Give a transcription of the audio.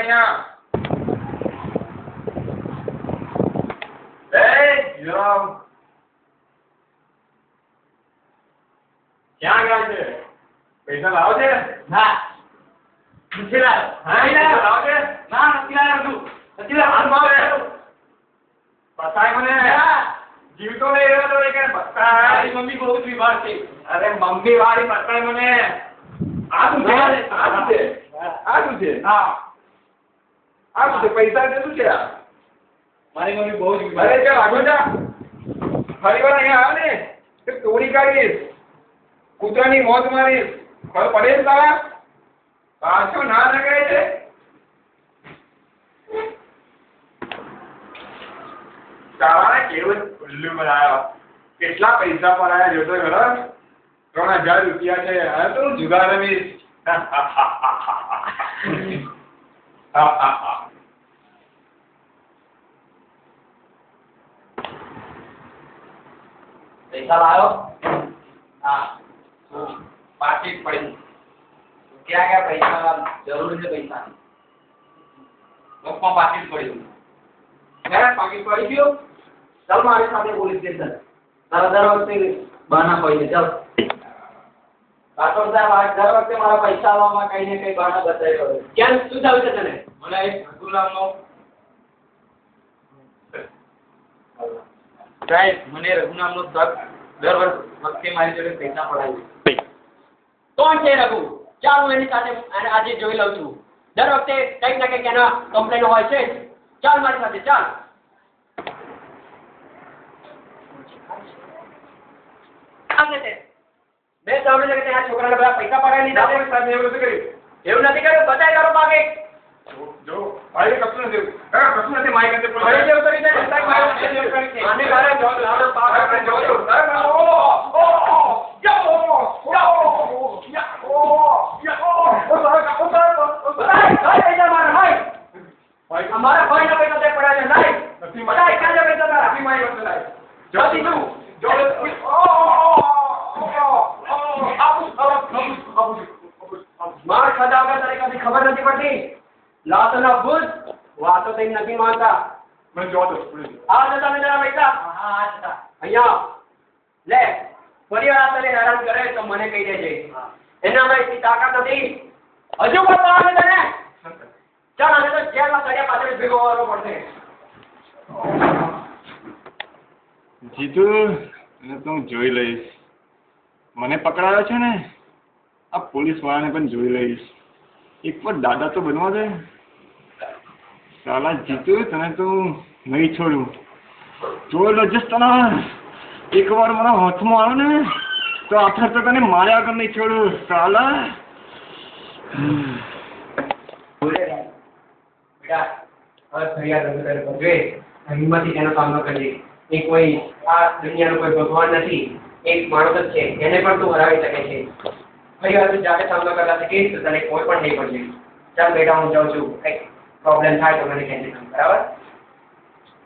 અહીંયા જીરાવ ક્યાં ગયા છે? પૈસા લાવો છે? ના નથી લાવ્યો. હા લાવો છે? ના નથી લાવ્યો તું. નથી લાવ્યો. પતાય મને જીવતો નહીં રહ્યો તો કે પતાય. તારી મમ્મી બહુ જ બીમાર છે. અરે મમ્મી વાળી પતાય મને. આ શું છે? આ શું છે? આ શું છે? હા આ શું છે? પૈસા છે શું છે આ? મારી મમ્મી બહુ જ બીમાર અરે ચાલ આગળ જા. ફરી વાર અહીંયા આવ ને તો ચોરી કરીશ, કૂતરાની મોત મારીશ. ખબર પડે છે તારા? પાછો ના લગાય છે. તારા કેવું ઉલ્લુ બનાવ્યો. કેટલા પૈસા પડાયા જોતો ખરો? 3000 રૂપિયા છે. હવે તો હું જુગાર રમીશ. પૈસા લાવ્યો? હા પાકીટ પડી. ક્યાં ગયા પૈસા? જરૂર છે પૈસાની. લોકમાં પાકીટ પડ્યું. હે પાકીટ પડી ગયું? ચાલ મારી સાથે પોલીસ સ્ટેશન. તારા દર વખતે બહાના હોય છે. ચાલ રાઠોડ સાહેબ દર વખતે મારા પૈસા આવવામાં કઈ ને કઈ બહાના બતાવી રહ્યો. ક્યાં શું થયું છે તને? મને એક ગુલામનો સાહેબ મને રઘુ નામનો શખ્સ દર વખતે મારી જોડે પૈસા પડાવે. કોણ છે રઘુ? ચાલ હું એની સાથે આજે જોઈ લઉં છું. દર વખતે કંઈક ના કંઈક એના કમ્પ્લેન હોય છે. ચાલ મારી સાથે ચાલ. મેં સાંભળ્યું છે કે આ છોકરાને બધા પૈસા પડાવી લીધા. એવું નથી કર્યું. બતાય તારો પાકે. જો ભાઈ કશું નથી. કશું નથી. મારી પાસે ફરી જેવું કરી દે. આને કારણે જો લાડો પાક આપણે જોજો. અમારા ભાઈ ના પૈસા તે પડાય નહીં. નથી બતાય ક્યાં પૈસા તારા? નથી મારી પાસે લાય. જોતી તું. માર ખાધા વગર તારી કદી ખબર નથી પડતી. લાતના ભૂત વાતો તઈ નથી માનતા. મને જોવા દો. આ જતા ને જરા પૈસા. હા આ જતા. અહીંયા લે. ફરી આ તને હેરાન કરે તો મને કહી દેજે. એનામાં એટલી તાકાત નથી. હજુ કોઈ પાડે તને. ચાલ આને તો જેલમાં કર્યા પાછળ ભેગો હોવાનો પડશે. જીતુ એને તો હું જોઈ લઈશ. મને પકડાયો છે ને, આ પોલીસ વાળાને પણ જોઈ લઈશ. એક વાર દાદા તો બનવા દે. સાલા જીતુ તને તો નહીં છોડું. જોઈ લો જસ તને એક વાર મારા હાથમાં આવ્યો ને તો આખર તો તને માર્યા વગર નહીં છોડું સાલા. બેટા હવે ફરિયાદ રજૂ કરે કરજે. હિંમતથી તેનો સામનો કરજે. એ કોઈ આ દુનિયાનો કોઈ ભગવાન નથી. એક માણસ જ છે. એને પણ તું હરાવી શકે છે. ફરિયાદ જાતે સામનો કરતા શીખીશ તો તને કોઈ પણ નહીં પડશે. ચાલ બેટા હું જાઉં છું. કંઈક પ્રોબ્લેમ થાય તો મને કહેજે. બરાબર?